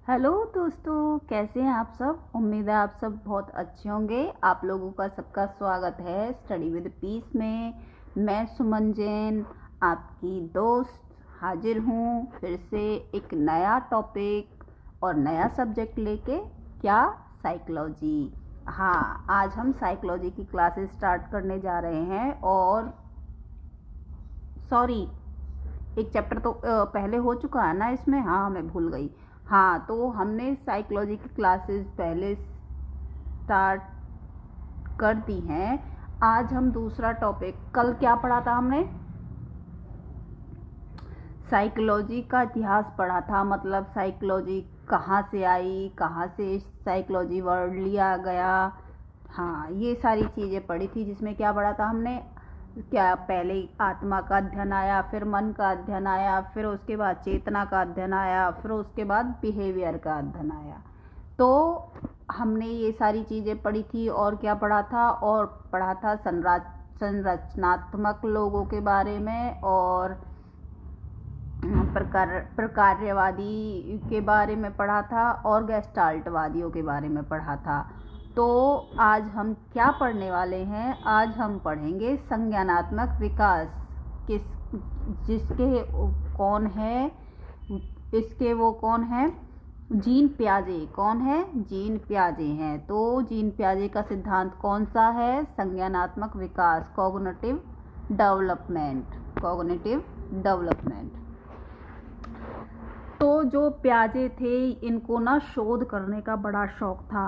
Hello दोस्तों, कैसे हैं आप सब। उम्मीद है आप सब बहुत अच्छे होंगे। आप लोगों का सबका स्वागत है स्टडी विद पीस में। मैं सुमन जैन, आपकी दोस्त, हाजिर हूँ फिर से एक नया टॉपिक और नया सब्जेक्ट लेके। क्या? साइकोलॉजी। हाँ, आज हम साइकोलॉजी की क्लासेस स्टार्ट करने जा रहे हैं। और सॉरी, एक चैप्टर तो पहले हो चुका है ना इसमें। हाँ, मैं भूल गई। हाँ, तो हमने साइकोलॉजी की क्लासेस पहले स्टार्ट कर दी हैं। आज हम दूसरा टॉपिक, कल क्या पढ़ा था हमने? साइकोलॉजी का इतिहास पढ़ा था, मतलब साइकोलॉजी कहाँ से आई, कहाँ से साइकोलॉजी वर्ड लिया गया। हाँ, ये सारी चीज़ें पढ़ी थी, जिसमें क्या पढ़ा था हमने? क्या पहले आत्मा का अध्ययन आया, फिर मन का अध्ययन आया, फिर उसके बाद चेतना का अध्ययन आया, फिर उसके बाद बिहेवियर का अध्ययन आया। तो हमने ये सारी चीज़ें पढ़ी थी। और क्या पढ़ा था? और पढ़ा था संरचनात्मक लोगों के बारे में, और प्रकार्यवादी के बारे में पढ़ा था, और गेस्टाल्टवादियों के बारे में पढ़ा था। तो आज हम क्या पढ़ने वाले हैं? आज हम पढ़ेंगे संज्ञानात्मक विकास। किस जिसके कौन है? इसके वो कौन है? जीन पियाजे। कौन है? जीन पियाजे हैं। तो जीन पियाजे का सिद्धांत कौन सा है? संज्ञानात्मक विकास, कॉग्निटिव डेवलपमेंट। Cognitive development. तो जो पियाजे थे, इनको ना शोध करने का बड़ा शौक था।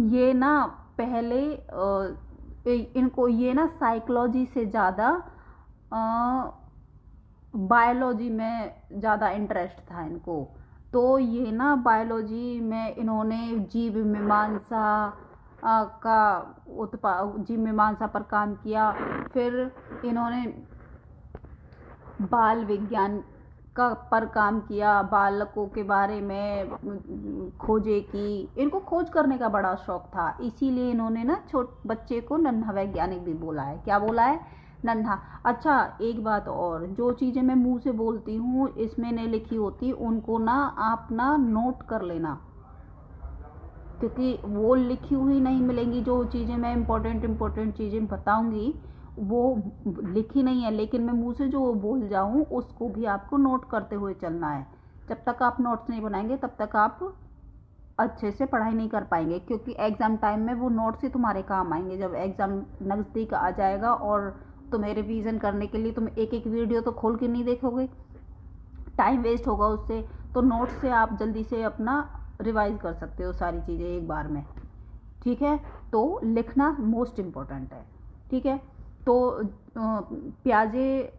ये ना पहले इनको ये ना साइकोलॉजी से ज़्यादा बायोलॉजी में ज़्यादा इंटरेस्ट था इनको। तो ये ना बायोलॉजी में इन्होंने जीव मीमांसा जीव मीमांसा पर काम किया। फिर इन्होंने बाल विज्ञान का पर काम किया, बालकों के बारे में खोजे की। इनको खोज करने का बड़ा शौक था, इसीलिए इन्होंने ना बच्चे को नन्हा वैज्ञानिक भी बोला है। क्या बोला है? नन्हा। अच्छा, एक बात और, जो चीज़ें मैं मुंह से बोलती हूँ इसमें नहीं लिखी होती, उनको ना आप ना नोट कर लेना, क्योंकि वो लिखी हुई नहीं मिलेंगी। जो चीज़ें मैं इम्पोर्टेंट चीज़ें बताऊंगी वो लिखी नहीं है, लेकिन मैं मुंह से जो बोल जाऊं उसको भी आपको नोट करते हुए चलना है। जब तक आप नोट्स नहीं बनाएंगे तब तक आप अच्छे से पढ़ाई नहीं कर पाएंगे, क्योंकि एग्ज़ाम टाइम में वो नोट्स ही तुम्हारे काम आएंगे। जब एग्ज़ाम नज़दीक आ जाएगा और तुम्हें रिवीजन करने के लिए तुम एक एक वीडियो तो खोल के नहीं देखोगे, टाइम वेस्ट होगा उससे। तो नोट्स से आप जल्दी से अपना रिवाइज कर सकते हो सारी चीज़ें एक बार में। ठीक है, तो लिखना मोस्ट इम्पोर्टेंट है। ठीक है, तो पियाजे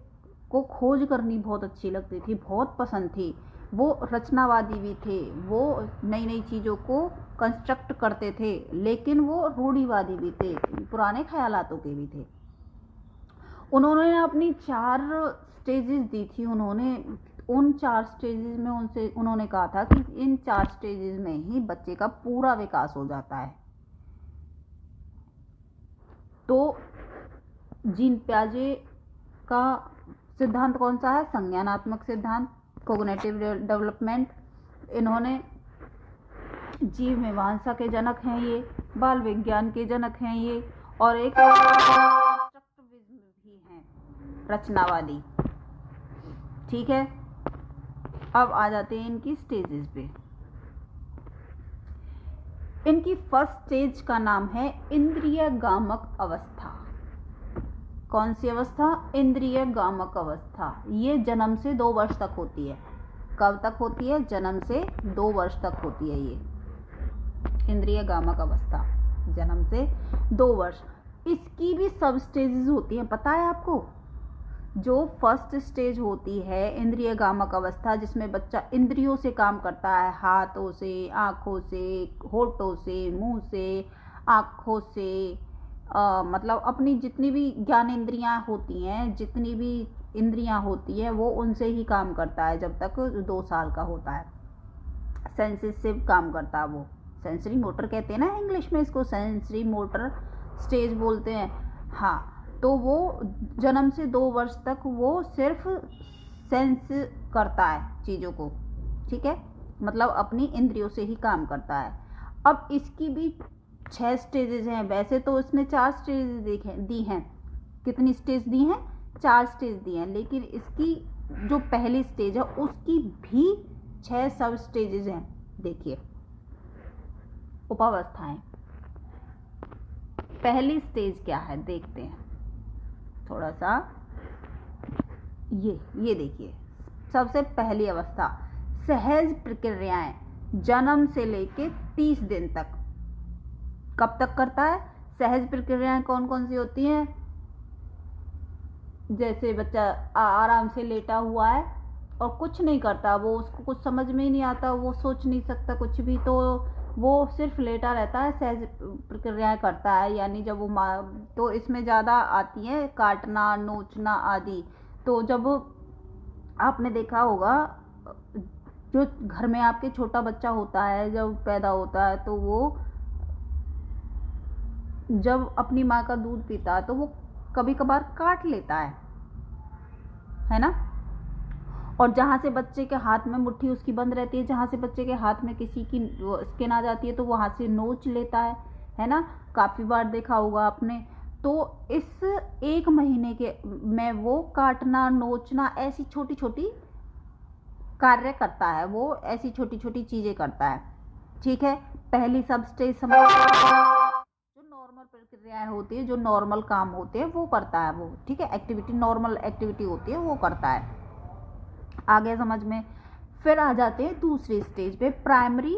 को खोज करनी बहुत अच्छी लगती थी, बहुत पसंद थी। वो रचनावादी भी थे, वो नई नई चीज़ों को कंस्ट्रक्ट करते थे, लेकिन वो रूढ़िवादी भी थे, पुराने ख्यालातों के भी थे। उन्होंने अपनी 4 स्टेजेस दी थी। उन्होंने उन 4 स्टेजेस में उन्होंने कहा था कि इन 4 स्टेजेस में ही बच्चे का पूरा विकास हो जाता है। तो जीन पियाजे का सिद्धांत कौन सा है? संज्ञानात्मक सिद्धांत, कॉग्निटिव डेवलपमेंट। इन्होंने जीव मीमांसा के जनक हैं ये, बाल विज्ञान के जनक हैं ये, और एक कंस्ट्रक्टिविज्म भी हैं, रचनावादी। ठीक है, अब आ जाते हैं इनकी स्टेजेस पे। इनकी फर्स्ट स्टेज का नाम है इंद्रिय गामक अवस्था। कौन सी अवस्था? इंद्रिय गामक अवस्था। ये जन्म से 2 वर्ष तक होती है। कब तक होती है? जन्म से 2 वर्ष तक होती है ये इंद्रिय गामक अवस्था, जन्म से 2 वर्ष। इसकी भी सब स्टेजेस होती हैं, पता है आपको? जो फर्स्ट स्टेज होती है इंद्रिय गामक अवस्था, जिसमें बच्चा इंद्रियों से काम करता है, हाथों से, आँखों से, होठों से, मुंह से, आँखों से, मतलब अपनी जितनी भी ज्ञान इंद्रियाँ होती हैं, जितनी भी इंद्रियाँ होती हैं, वो उनसे ही काम करता है जब तक 2 साल का होता है। सेंसेस से काम करता है वो। सेंसरी मोटर कहते हैं ना इंग्लिश में इसको, सेंसरी मोटर स्टेज बोलते हैं। हाँ, तो वो जन्म से 2 वर्ष तक वो सिर्फ सेंस करता है चीज़ों को। ठीक है, मतलब अपनी इंद्रियों से ही काम करता है। अब इसकी भी 6 स्टेजेज हैं। वैसे तो उसने 4 स्टेज दी हैं। कितनी स्टेज दी हैं? 4 स्टेज दी हैं, लेकिन इसकी जो पहली स्टेज है उसकी भी 6 सब स्टेजेज हैं। देखिए, उपावस्थाएं। पहली स्टेज क्या है देखते हैं थोड़ा सा। ये देखिए, सबसे पहली अवस्था सहज प्रक्रियाएं, जन्म से लेके 30 दिन तक। कब तक करता है? सहज प्रक्रियाएं कौन कौन सी होती हैं? जैसे बच्चा आराम से लेटा हुआ है और कुछ नहीं करता, वो उसको कुछ समझ में ही नहीं आता, वो सोच नहीं सकता कुछ भी, तो वो सिर्फ लेटा रहता है, सहज प्रक्रियाएं करता है। यानी जब वो तो इसमें ज़्यादा आती हैं काटना, नोचना आदि। तो जब आपने देखा होगा, जो घर में आपके छोटा बच्चा होता है जब पैदा होता है, तो वो जब अपनी माँ का दूध पीता है तो वो कभी कभार काट लेता है ना। और जहाँ से बच्चे के हाथ में मुट्ठी उसकी बंद रहती है, जहाँ से बच्चे के हाथ में किसी की स्किन आ जाती है तो वहाँ से नोच लेता है ना। काफ़ी बार देखा होगा आपने। तो इस 1 महीने के में वो काटना, नोचना, ऐसी छोटी छोटी कार्य करता है, वो ऐसी छोटी छोटी चीज़ें करता है। ठीक है, पहली सब स्टेज समझ। जो नॉर्मल प्रक्रियाएं होती है, जो नॉर्मल काम होते हैं वो करता है वो। ठीक है, एक्टिविटी, नॉर्मल एक्टिविटी होती है वो करता है। आ गया समझ में। फिर आ जाते हैं दूसरी स्टेज पे, primary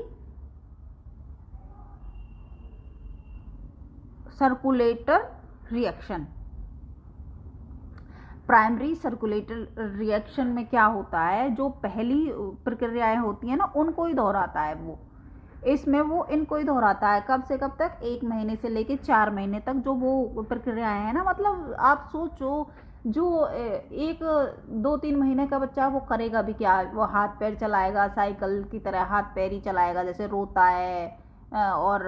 circulator reaction. Primary circulator reaction में क्या होता है? जो पहली प्रक्रियाएं होती हैं ना, उनको ही दोहराता है वो। इसमें वो इनको ही दोहराता है। कब से कब तक? 1 महीने से लेके 4 महीने तक जो वो प्रक्रियाएं हैं ना। मतलब आप सोचो, जो 1-2-3 महीने का बच्चा, वो करेगा भी क्या? वो हाथ पैर चलाएगा, साइकिल की तरह हाथ पैर ही चलाएगा, जैसे रोता है और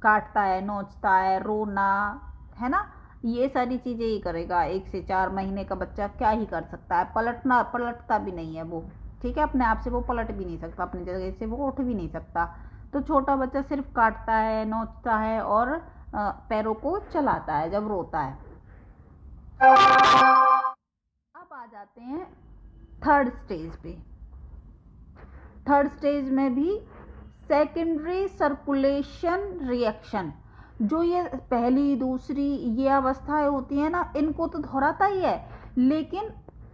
काटता है, नोचता है, रोना, है ना, ये सारी चीज़ें ही करेगा। 1 से 4 महीने का बच्चा क्या ही कर सकता है? पलटता भी नहीं है वो। ठीक है, अपने आप से वो पलट भी नहीं सकता, अपनी जगह से वो उठ भी नहीं सकता। तो छोटा बच्चा सिर्फ काटता है, नोचता है और पैरों को चलाता है जब रोता है। अब आ जाते हैं थर्ड स्टेज पे। थर्ड स्टेज में भी सेकेंडरी सर्कुलेशन रिएक्शन। जो ये पहली, दूसरी ये अवस्थाएं होती है ना, इनको तो दोहराता ही है, लेकिन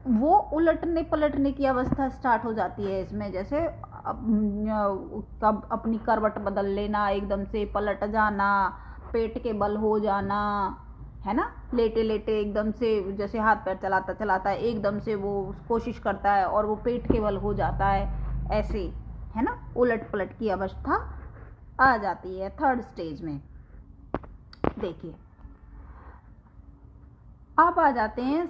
वो उलटने पलटने की अवस्था स्टार्ट हो जाती है इसमें। जैसे कब अपनी करवट बदल लेना, एकदम से पलट जाना, पेट के बल हो जाना, है ना, लेटे लेटे एकदम से, जैसे हाथ पैर चलाता चलाता है एकदम से वो कोशिश करता है और वो पेट के बल हो जाता है, ऐसे, है ना, उलट पलट की अवस्था आ जाती है थर्ड स्टेज में। देखिए, अब आ जाते हैं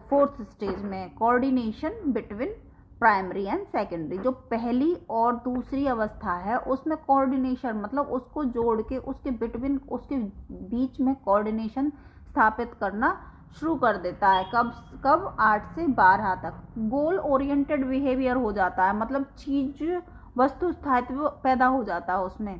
फोर्थ स्टेज में, coordination between primary and secondary. जो पहली और दूसरी अवस्था है उसमें कोऑर्डिनेशन, मतलब उसको जोड़ के उसके बिटवीन, उसके बीच में कोऑर्डिनेशन स्थापित करना शुरू कर देता है। कब 8 से 12 तक गोल ओरिएंटेड बिहेवियर हो जाता है। मतलब चीज, वस्तु स्थायित्व पैदा हो जाता है उसमें।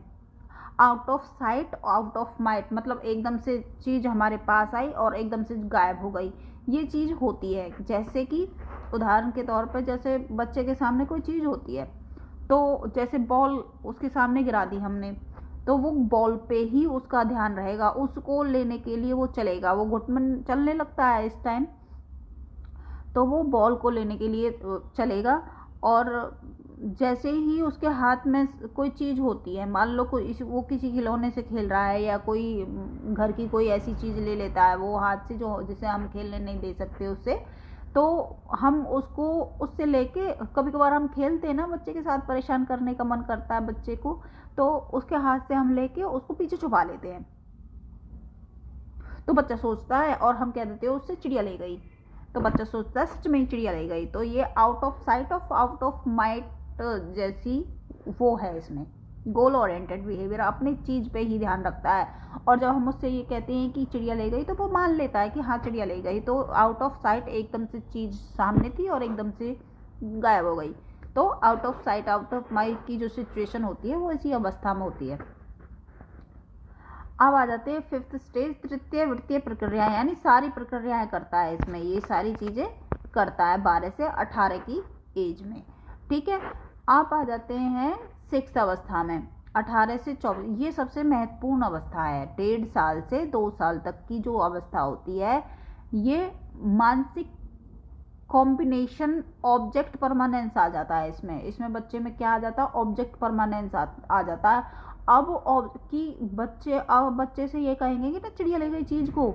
Out of sight out of might, मतलब एकदम से चीज़ हमारे पास आई और एकदम से गायब हो गई, ये चीज़ होती है। जैसे कि उदाहरण के तौर पर, जैसे बच्चे के सामने कोई चीज़ होती है, तो जैसे बॉल उसके सामने गिरा दी हमने, तो वो बॉल पे ही उसका ध्यान रहेगा, उसको लेने के लिए वो चलेगा, वो घुटमन चलने लगता है इस टाइम, तो वो बॉल को लेने के लिए चलेगा। और जैसे ही उसके हाथ में कोई चीज़ होती है, मान लो वो किसी खिलौने से खेल रहा है या कोई घर की कोई ऐसी चीज़ ले लेता है वो हाथ से, जो जिसे हम खेलने नहीं दे सकते उससे, तो हम उसको उससे लेके, कभी कभार हम खेलते हैं ना बच्चे के साथ, परेशान करने का मन करता है बच्चे को, तो उसके हाथ से हम लेके उसको पीछे छुपा लेते हैं। तो बच्चा सोचता है, और हम कह देते हैं उससे चिड़िया ले गई, तो बच्चा सोचता है सच में ही चिड़िया ले गई। तो ये out of sight out of might जैसी वो है इसमें। गोल ओरिएंटेड बिहेवियर अपनी चीज़ पे ही ध्यान रखता है, और जब हम उससे ये कहते हैं कि चिड़िया ले गई, तो वो मान लेता है कि हाँ चिड़िया ले गई। तो आउट ऑफ साइट, एकदम से चीज़ सामने थी और एकदम से गायब हो गई। तो out of sight out of mind की जो सिचुएशन होती है वो इसी अवस्था में होती है। अब आ जाते हैं फिफ्थ स्टेज, तृतीय वृत्तीय प्रक्रिया, यानी सारी प्रक्रियाएं करता है इसमें, ये सारी चीजें करता है 12 से 18 की एज में। ठीक है, आप आ जाते हैं सिक्स्थ अवस्था में 18 से 24। ये सबसे महत्वपूर्ण अवस्था है। 1.5 साल से 2 साल तक की जो अवस्था होती है, ये मानसिक कॉम्बिनेशन ऑब्जेक्ट परमानेंस आ जाता है इसमें बच्चे में क्या आ जाता है, ऑब्जेक्ट परमानेंस आ जाता है। अब बच्चे से ये कहेंगे कि ना चिड़िया ले गई चीज को,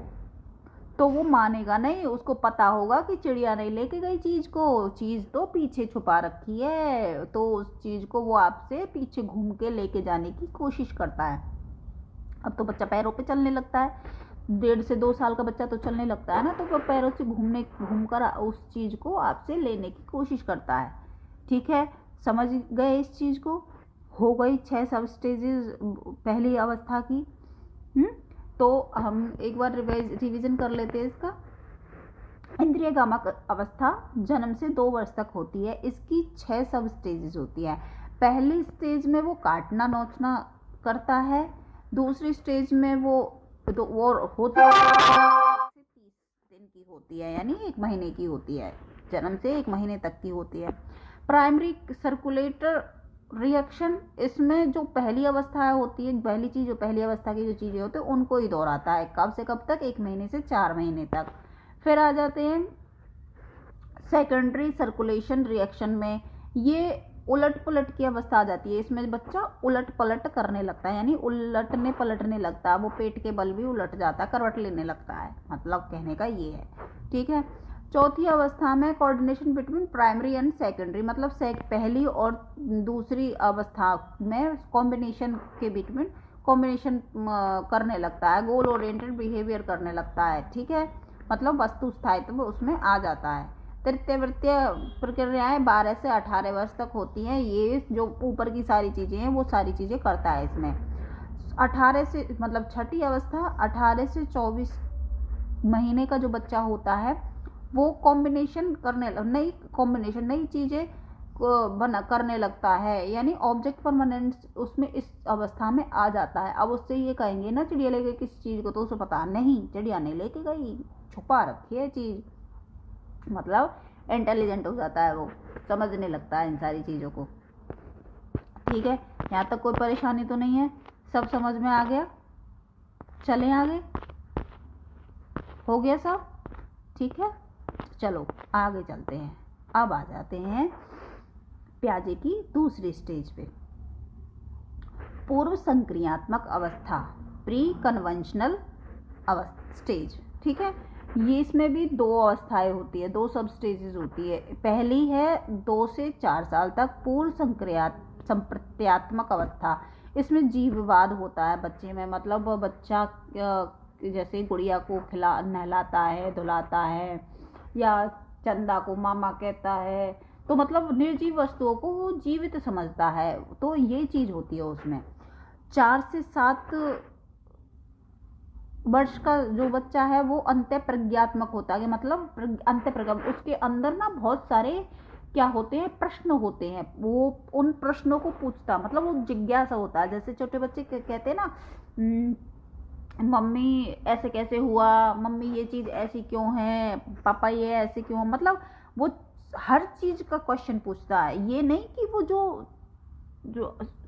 तो वो मानेगा नहीं, उसको पता होगा कि चिड़िया नहीं लेके गई चीज को, चीज तो पीछे छुपा रखी है, तो उस चीज को वो आपसे पीछे घूम के लेके जाने की कोशिश करता है। अब तो बच्चा पैरों पे चलने लगता है, 1.5 से 2 साल का बच्चा तो चलने लगता है ना, तो वो पैरों से घूमकर उस चीज को आपसे लेने की कोशिश करता है। ठीक है, समझ गए इस चीज को? हो गई 6 सब स्टेजेस पहली अवस्था की। तो हम एक बार रिवीजन कर लेते हैं इसका। इंद्रिय कामक अवस्था जन्म से 2 वर्ष तक होती है। इसकी 6 सब स्टेजेस होती है। पहली स्टेज में वो काटना नोचना करता है, दूसरी स्टेज में वो होती है 30 दिन की होती है, यानी 1 महीने की होती है, जन्म से 1 महीने तक की होती है। प्राइमरी सर्कुलेटर रिएक्शन, इसमें जो पहली अवस्था होती है, पहली अवस्था की जो चीजें होती है उनको ही दोहराता है। कब से कब तक? 1 महीने से 4 महीने तक। फिर आ जाते हैं सेकेंडरी सर्कुलेशन रिएक्शन में, ये उलट पलट की अवस्था आ जाती है। इसमें बच्चा उलट पलट करने लगता है, यानी उलटने पलटने लगता है, वो पेट के बल भी उलट जाता है, करवट लेने लगता है, मतलब कहने का ये है। ठीक है, चौथी अवस्था में coordination between primary and secondary, मतलब पहली और दूसरी अवस्था में कॉम्बिनेशन करने लगता है, गोल ओरिएंटेड बिहेवियर करने लगता है। ठीक है, मतलब वस्तु स्थायित्व उसमें आ जाता है। तृतीय वृत्तीय प्रक्रियाएं 12 से 18 वर्ष तक होती हैं। ये जो ऊपर की सारी चीजें हैं वो सारी चीजें करता है इसमें। 18 से मतलब छठी अवस्था 18 से 24 महीने का जो बच्चा होता है वो कॉम्बिनेशन नई चीजें करने लगता है, यानी ऑब्जेक्ट परमानेंस उसमें इस अवस्था में आ जाता है। अब उससे ये कहेंगे ना चिड़िया ले गई किसी चीज को, तो उसे पता नहीं चिड़िया नहीं लेके गई, छुपा रखी है चीज, मतलब इंटेलिजेंट हो जाता है, वो समझने लगता है इन सारी चीजों को। ठीक है, यहाँ तक कोई परेशानी तो नहीं है, सब समझ में आ गया? चलें आगे, हो गया सब? ठीक है, चलो आगे चलते हैं। अब आ जाते हैं प्याजे की दूसरी स्टेज पे, पूर्व संक्रियात्मक अवस्था, प्री कन्वेंशनल स्टेज। ठीक है, ये इसमें भी 2 अवस्थाएं होती है, 2 सब स्टेजेस होती है। पहली है 2 से 4 साल तक पूर्व संप्रत्यात्मक अवस्था। इसमें जीववाद होता है बच्चे में, मतलब बच्चा जैसे गुड़िया को नहलाता है, धुलाता है, या चंदा को मामा कहता है, तो मतलब निर्जीव वस्तुओं को वो जीवित समझता है, तो ये चीज होती है उसमें। 4 से 7 वर्ष का जो बच्चा है वो अंत्य प्रज्ञात्मक होता है, मतलब अंत्य प्रज्ञा, उसके अंदर ना बहुत सारे क्या होते हैं, प्रश्न होते हैं, वो उन प्रश्नों को पूछता, मतलब वो जिज्ञासा होता है। जैसे छोटे बच्चे कहते हैं ना, मम्मी ऐसे कैसे हुआ, मम्मी ये चीज ऐसी क्यों है, पापा ये ऐसे क्यों, मतलब वो हर चीज का क्वेश्चन पूछता है। ये नहीं कि वो जो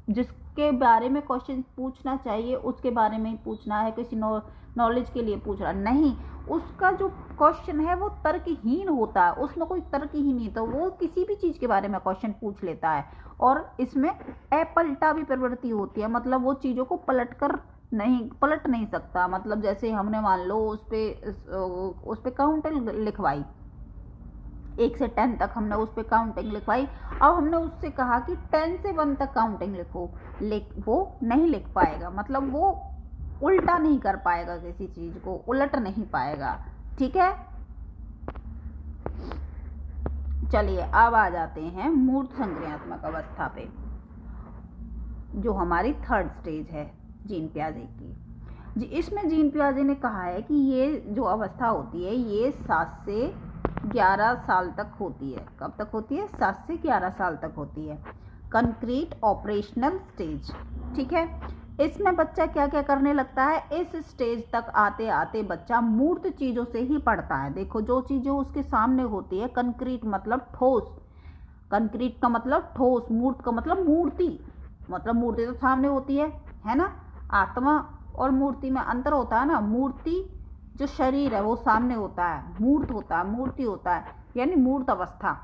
जिसके बारे में क्वेश्चन पूछना चाहिए उसके बारे में ही पूछना है, किसी नॉलेज के लिए पूछ रहा नहीं, उसका जो क्वेश्चन है वो तर्कहीन होता है, उसमें कोई तर्क ही नहीं, तो वो किसी भी चीज के बारे में क्वेश्चन पूछ लेता है। और इसमें अपलटा भी प्रवृत्ति होती है, मतलब वो चीजों को पलट नहीं सकता। मतलब जैसे हमने मान लो उस पे काउंटिंग लिखवाई, 1 से 10 तक हमने उस पे काउंटिंग लिखवाई, अब हमने उससे कहा कि 10 से 1 तक काउंटिंग लिखो, वो नहीं लिख पाएगा, मतलब वो उल्टा नहीं कर पाएगा, किसी चीज को उलट नहीं पाएगा। ठीक है, चलिए अब आ जाते हैं मूर्त संक्रियात्मक अवस्था पे, जो हमारी 3rd स्टेज है जीन पियाजे की। इसमें जीन पियाजे ने कहा है कि ये जो अवस्था होती है ये 7 से 11 साल तक होती है। कब तक होती है? 7 से 11 साल तक होती है। कंक्रीट ऑपरेशनल स्टेज, ठीक है। इसमें बच्चा क्या क्या करने लगता है? इस स्टेज तक आते आते बच्चा मूर्त चीज़ों से ही पढ़ता है। देखो, जो चीज़ें उसके सामने होती है, कंक्रीट मतलब ठोस, कंक्रीट का मतलब ठोस, मूर्त का मतलब मूर्ति, मतलब मूर्ति तो सामने होती है ना। आत्मा और मूर्ति में अंतर होता है ना। मूर्ति जो शरीर है वो सामने होता है, मूर्त होता है, मूर्ति होता है, यानी मूर्त अवस्था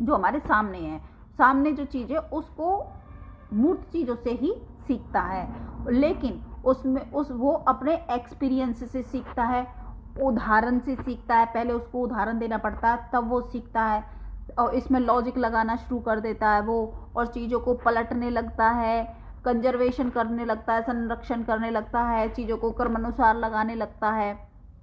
जो हमारे सामने है। सामने जो चीज़ है उसको मूर्त चीज़ों से ही सीखता है, लेकिन उसमें वो अपने एक्सपीरियंस से सीखता है, उदाहरण से सीखता है। पहले उसको उदाहरण देना पड़ता है तब वो सीखता है, और इसमें लॉजिक लगाना शुरू कर देता है वो, और चीज़ों को पलटने लगता है, कंजर्वेशन करने लगता है, संरक्षण करने लगता है, चीज़ों को क्रमानुसार लगाने लगता है,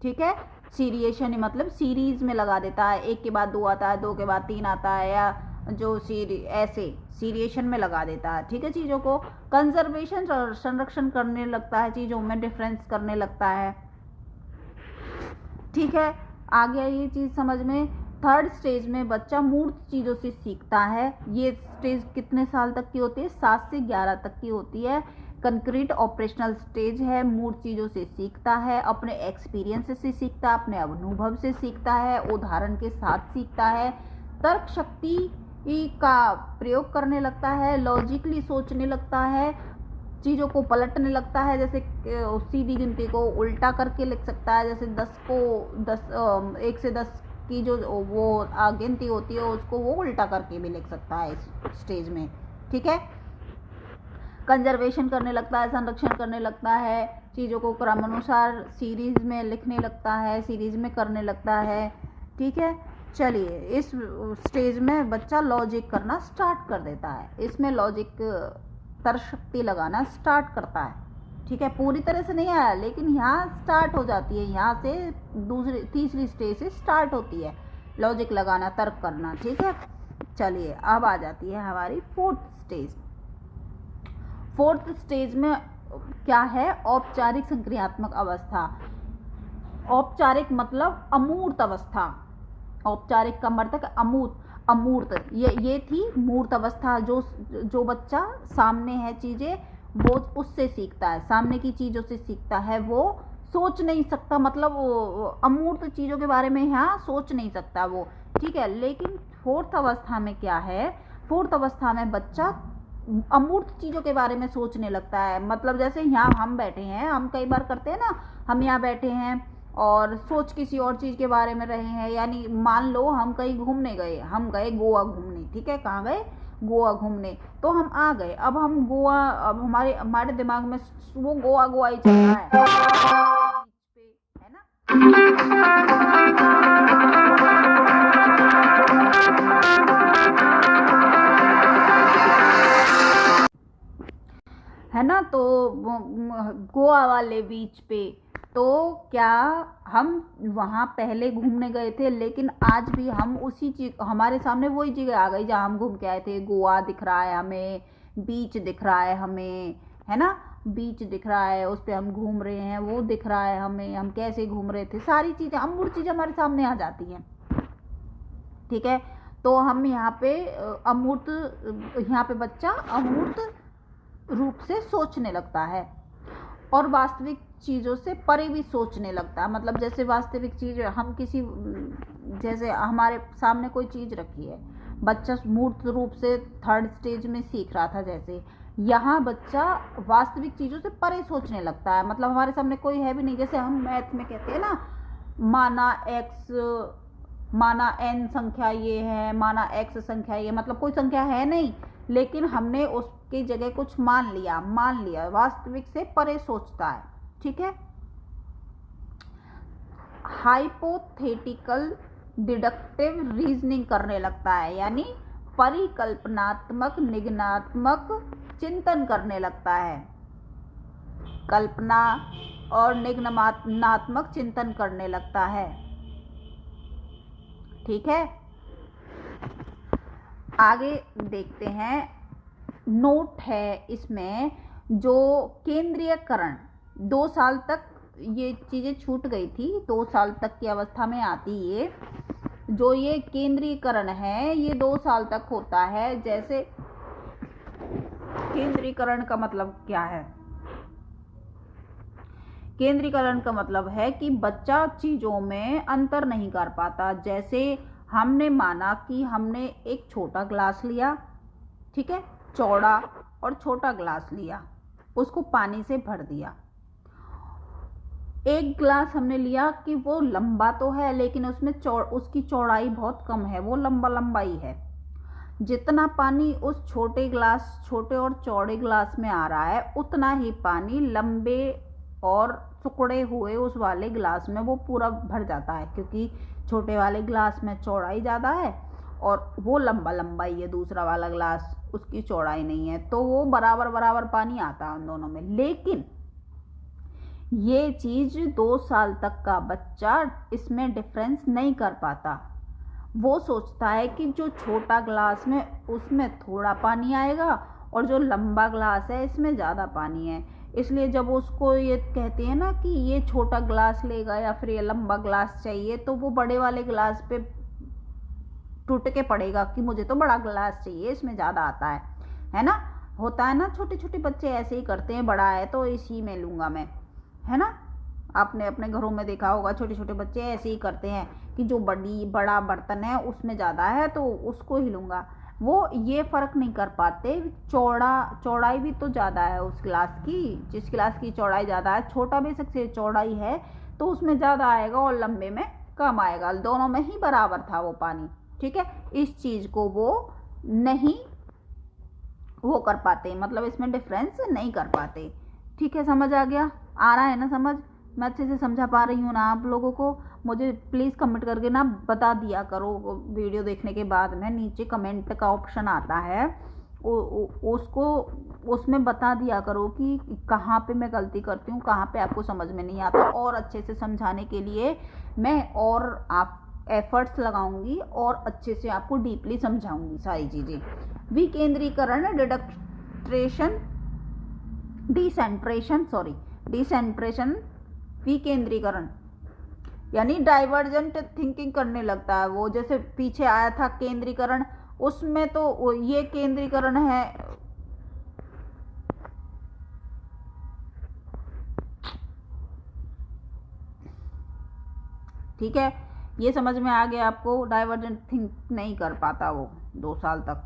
ठीक है। सीरिएशन मतलब सीरीज में लगा देता है, एक के बाद दो आता है, दो के बाद तीन आता है, या जो ऐसे सीरिएशन में लगा देता है, ठीक है। चीज़ों को कंजर्वेशन संरक्षण करने लगता है, चीज़ों में डिफरेंस करने लगता है, ठीक है। आ गया ये चीज़ समझ में। थर्ड स्टेज में बच्चा मूर्त चीज़ों से सीखता है। ये स्टेज कितने साल तक की होती है? 7 से 11 तक की होती है। कंक्रीट ऑपरेशनल स्टेज है, मूर्त चीज़ों से सीखता है, अपने एक्सपीरियंस से सीखता है, अपने अनुभव से सीखता है, उदाहरण के साथ सीखता है, तर्क शक्ति का प्रयोग करने लगता है, लॉजिकली सोचने लगता है, चीज़ों को पलटने लगता है। जैसे सीधी गिनती को उल्टा करके लिख सकता है, जैसे 1 से 10 की जो वो गिनती होती है उसको वो उल्टा करके भी लिख सकता है इस स्टेज में, ठीक है। कंजर्वेशन करने लगता है, संरक्षण करने लगता है, चीज़ों को क्रमानुसार सीरीज में लिखने लगता है, सीरीज में करने लगता है, ठीक है। चलिए, इस स्टेज में बच्चा लॉजिक करना स्टार्ट कर देता है। इसमें लॉजिक तर्क शक्ति लगाना स्टार्ट करता है, ठीक है। पूरी तरह से नहीं आया, लेकिन यहाँ स्टार्ट हो जाती है, यहाँ से तीसरी स्टेज से स्टार्ट होती है लॉजिक लगाना, तर्क करना, ठीक है। चलिए, अब आ जाती है हमारी फोर्थ स्टेज। फोर्थ स्टेज में क्या है? औपचारिक संक्रियात्मक अवस्था। औपचारिक मतलब अमूर्त अवस्था, औपचारिक का मतलब अमूर्त। ये थी मूर्त अवस्था। जो बच्चा सामने है चीज़ें वो उससे सीखता है, सामने की चीज़ों से सीखता है, वो सोच नहीं सकता, मतलब अमूर्त चीज़ों के बारे में यहाँ सोच नहीं सकता वो, ठीक है। लेकिन फोर्थ अवस्था में क्या है? फोर्थ अवस्था में बच्चा अमूर्त चीज़ों के बारे में सोचने लगता है। मतलब जैसे यहाँ हम बैठे हैं, हम कई बार करते हैं ना, हम यहाँ बैठे हैं और सोच किसी और चीज़ के बारे में रहे हैं। यानी मान लो हम कहीं घूमने गए, हम गए गोवा घूमने, ठीक है। कहाँ गए? गोवा घूमने। तो हम आ गए, अब हम गोवा, अब हमारे दिमाग में वो गोवा ही चल रहा है, है ना। है ना, तो गोवा वाले बीच पे, तो क्या हम वहाँ पहले घूमने गए थे, लेकिन आज भी हम उसी चीज, हमारे सामने वही जगह आ गई जहाँ हम घूम के आए थे। गोवा दिख रहा है हमें, बीच दिख रहा है हमें, है ना, बीच दिख रहा है, उस पर हम घूम रहे हैं, वो दिख रहा है हमें, हम कैसे घूम रहे थे, सारी चीज़ें, अमूर्त चीज़ें हमारे सामने आ जाती हैं, ठीक है। तो हम यहाँ पे अमूर्त, यहाँ पे बच्चा अमूर्त रूप से सोचने लगता है और वास्तविक चीज़ों से परे भी सोचने लगता है। मतलब जैसे वास्तविक चीज़, हम किसी, जैसे हमारे सामने कोई चीज़ रखी है, बच्चा मूर्त रूप से थर्ड स्टेज में सीख रहा था, जैसे यहाँ बच्चा वास्तविक चीज़ों से परे सोचने लगता है। मतलब हमारे सामने कोई है भी नहीं, जैसे हम मैथ में कहते हैं ना, माना x, माना n संख्या ये है, माना x संख्या ये, मतलब कोई संख्या है नहीं, लेकिन हमने उसकी जगह कुछ मान लिया, वास्तविक से परे सोचता है, ठीक है। हाइपोथेटिकल डिडक्टिव रीजनिंग करने लगता है, यानी परिकल्पनात्मक निगमनात्मक चिंतन करने लगता है, कल्पना और निगमनात्मक चिंतन करने लगता है, ठीक है। आगे देखते हैं। नोट है इसमें, जो केंद्रीयकरण 2 साल तक ये चीज़ें छूट गई थी, 2 साल तक की अवस्था में आती ये जो ये केंद्रीकरण है ये 2 साल तक होता है। जैसे केंद्रीकरण का मतलब क्या है? केंद्रीकरण का मतलब है कि बच्चा चीजों में अंतर नहीं कर पाता। जैसे हमने माना कि हमने एक छोटा ग्लास लिया, ठीक है, चौड़ा और छोटा ग्लास लिया, उसको पानी से भर दिया। एक ग्लास हमने लिया कि वो लंबा तो है लेकिन उसमें उसकी चौड़ाई बहुत कम है, वो लंबा ही है। जितना पानी उस छोटे और चौड़े ग्लास में आ रहा है उतना ही पानी लंबे और टुकड़े हुए उस वाले ग्लास में वो पूरा भर जाता है, क्योंकि छोटे वाले ग्लास में चौड़ाई ज़्यादा है और वो लंबा ही है दूसरा वाला ग्लास, उसकी चौड़ाई नहीं है, तो वो बराबर पानी आता है उन दोनों में। लेकिन ये चीज़ 2 साल तक का बच्चा इसमें डिफरेंस नहीं कर पाता। वो सोचता है कि जो छोटा ग्लास में उसमें थोड़ा पानी आएगा और जो लंबा ग्लास है इसमें ज़्यादा पानी है। इसलिए जब उसको ये कहते हैं ना कि ये छोटा ग्लास लेगा या फिर ये लंबा ग्लास चाहिए, तो वो बड़े वाले ग्लास पे टूट के पड़ेगा कि मुझे तो बड़ा ग्लास चाहिए, इसमें ज़्यादा आता है ना। होता है ना, छोटे बच्चे ऐसे ही करते हैं, बड़ा है तो इसी में लूँगा मैं, है ना। आपने अपने घरों में देखा होगा, छोटे बच्चे ऐसे ही करते हैं कि जो बड़ा बर्तन है उसमें ज़्यादा है तो उसको ही लूँगा। वो ये फ़र्क नहीं कर पाते, चौड़ाई भी तो ज़्यादा है उस गिलास की, जिस गिलास की चौड़ाई ज़्यादा है, छोटा बेशक से चौड़ाई है तो उसमें ज़्यादा आएगा और लंबे में कम आएगा, दोनों में ही बराबर था वो पानी, ठीक है। इस चीज़ को वो नहीं वो कर पाते, मतलब इसमें डिफरेंस नहीं कर पाते, ठीक है। समझ आ गया? आ रहा है ना समझ? मैं अच्छे से समझा पा रही हूँ ना आप लोगों को? मुझे प्लीज़ कमेंट करके ना बता दिया करो, वीडियो देखने के बाद में नीचे कमेंट का ऑप्शन आता है, उसको उसमें बता दिया करो कि कहाँ पे मैं गलती करती हूँ, कहाँ पे आपको समझ में नहीं आता। और अच्छे से समझाने के लिए मैं और आप एफर्ट्स लगाऊंगी और अच्छे से आपको डीपली समझाऊंगी सारी चीज़ें। विकेंद्रीकरण, डिसेंट्रेशन, विकेंद्रीकरण यानी डाइवर्जेंट थिंकिंग करने लगता है वो। जैसे पीछे आया था केंद्रीकरण, उसमें तो ये केंद्रीकरण है, ठीक है। ये समझ में आ गया आपको? डाइवर्जेंट थिंक नहीं कर पाता वो 2 साल तक,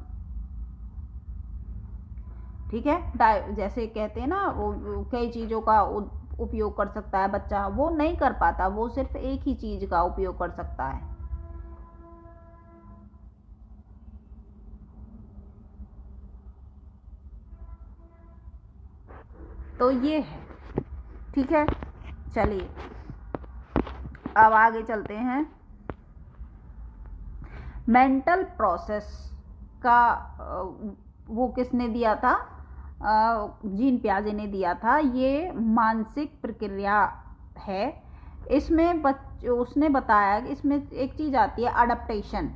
ठीक है। जैसे कहते हैं ना, वो कई चीज़ों का उपयोग कर सकता है बच्चा, वो नहीं कर पाता, वो सिर्फ एक ही चीज़ का उपयोग कर सकता है। तो ये है, ठीक है। चलिए अब आगे चलते हैं। मेंटल प्रोसेस का वो किसने दिया था? जीन पियाजे ने दिया था। ये मानसिक प्रक्रिया है। इसमें उसने बताया कि इसमें एक चीज़ आती है अडप्टेशन।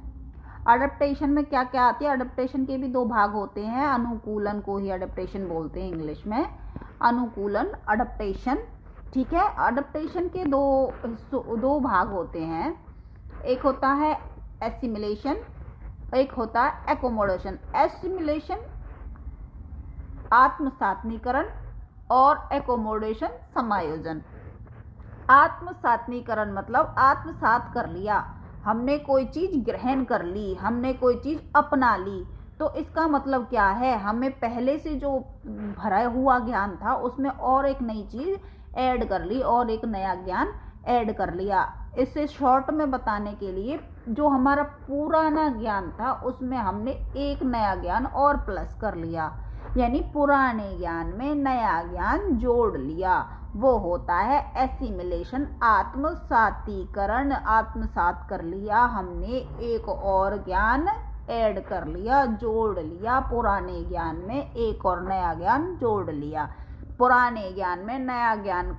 अडप्टेशन में क्या क्या आती है? अडप्टेशन के भी 2 भाग होते हैं। अनुकूलन को ही अडप्टेशन बोलते हैं इंग्लिश में, अनुकूलन, अडप्टेशन, ठीक है। अडप्टेशन के दो भाग होते हैं, एक होता है एसिमिलेशन, एक होता है एकोमोडेशन। एसिमिलेशन आत्मसात्मीकरण और एकोमोडेशन समायोजन। आत्मसात्मीकरण मतलब आत्मसात कर लिया, हमने कोई चीज़ ग्रहण कर ली, हमने कोई चीज़ अपना ली। तो इसका मतलब क्या है? हमें पहले से जो भरा हुआ ज्ञान था उसमें और एक नई चीज़ ऐड कर ली और एक नया ज्ञान ऐड कर लिया। इसे शॉर्ट में बताने के लिए, जो हमारा पुराना ज्ञान था उसमें हमने एक नया ज्ञान और प्लस कर लिया, यानी पुराने ज्ञान में नया ज्ञान जोड़ लिया, वो होता है एसिमिलेशन, आत्मसातीकरण। आत्मसात कर लिया हमने, एक और ज्ञान ऐड कर लिया, जोड़ लिया, पुराने ज्ञान में एक और नया ज्ञान जोड़ लिया। पुराने ज्ञान में नया ज्ञान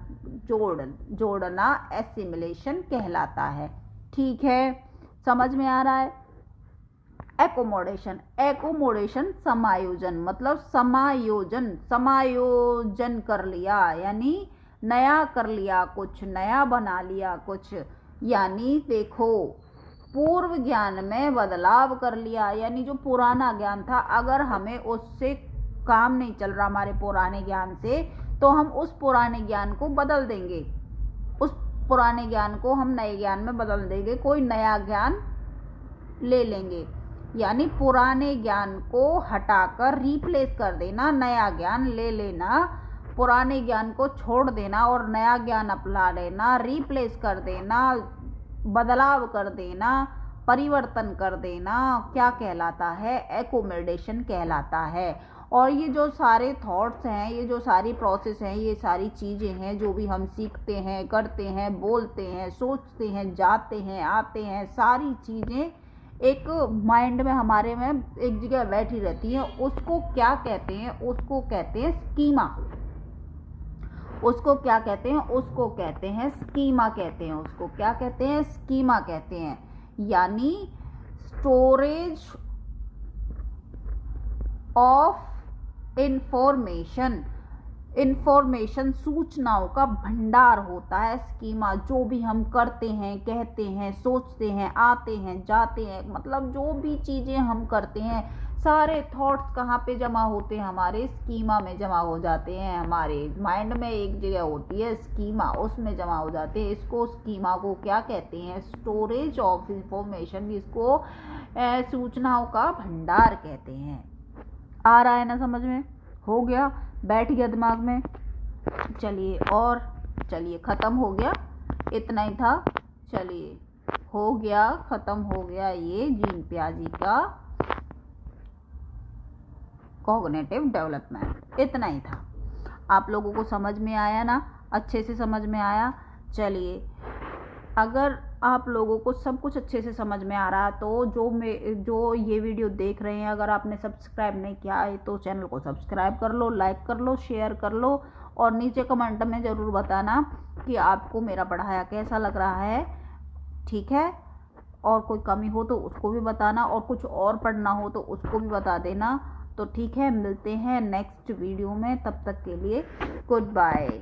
जोड़ना एसिमिलेशन कहलाता है, ठीक है। समझ में आ रहा है? एकोमोडेशन समायोजन, मतलब समायोजन कर लिया, यानी नया कर लिया, कुछ नया बना लिया कुछ। यानी देखो, पूर्व ज्ञान में बदलाव कर लिया, यानी जो पुराना ज्ञान था अगर हमें उससे काम नहीं चल रहा हमारे पुराने ज्ञान से, तो हम उस पुराने ज्ञान को बदल देंगे, उस पुराने ज्ञान को हम नए ज्ञान में बदल देंगे, कोई नया ज्ञान ले लेंगे। यानी पुराने ज्ञान को हटाकर रिप्लेस कर देना, नया ज्ञान ले लेना, पुराने ज्ञान को छोड़ देना और नया ज्ञान अपना लेना, रिप्लेस कर देना, बदलाव कर देना, परिवर्तन कर देना, क्या कहलाता है? एकोमोडेशन कहलाता है। और ये जो सारे थॉट्स हैं, ये जो सारी प्रोसेस हैं, ये सारी चीज़ें हैं जो भी हम सीखते हैं, करते हैं, बोलते हैं, सोचते हैं, जाते हैं, आते हैं, सारी चीज़ें एक माइंड में हमारे में एक जगह बैठी रहती हैं। उसको क्या कहते हैं? उसको कहते हैं स्कीमा। उसको क्या कहते हैं? उसको कहते हैं स्कीमा कहते हैं। उसको क्या कहते हैं? स्कीमा कहते हैं। यानी स्टोरेज ऑफ इंफॉर्मेशन, सूचनाओं का भंडार होता है स्कीमा। जो भी हम करते हैं, कहते हैं, सोचते हैं, आते हैं, जाते हैं, मतलब जो भी चीज़ें हम करते हैं, सारे थॉट्स कहाँ पे जमा होते हैं? हमारे स्कीमा में जमा हो जाते हैं। हमारे माइंड में एक जगह होती है स्कीमा, उसमें जमा हो जाते हैं। इसको स्कीमा को क्या कहते हैं? Storage of information. इसको सूचनाओं का भंडार कहते हैं। आ रहा है ना समझ में? हो गया? बैठ गया दिमाग में? चलिए, और चलिए, ख़त्म हो गया, इतना ही था। चलिए, हो गया, ख़त्म हो गया ये जीन पियाजे का कॉग्निटिव डेवलपमेंट, इतना ही था। आप लोगों को समझ में आया ना? अच्छे से समझ में आया? चलिए, अगर आप लोगों को सब कुछ अच्छे से समझ में आ रहा है तो जो ये वीडियो देख रहे हैं, अगर आपने सब्सक्राइब नहीं किया है तो चैनल को सब्सक्राइब कर लो, लाइक कर लो, शेयर कर लो, और नीचे कमेंट में ज़रूर बताना कि आपको मेरा पढ़ाया कैसा लग रहा है। ठीक है? और कोई कमी हो तो उसको भी बताना, और कुछ और पढ़ना हो तो उसको भी बता देना। तो ठीक है, मिलते हैं नेक्स्ट वीडियो में। तब तक के लिए गुड बाय।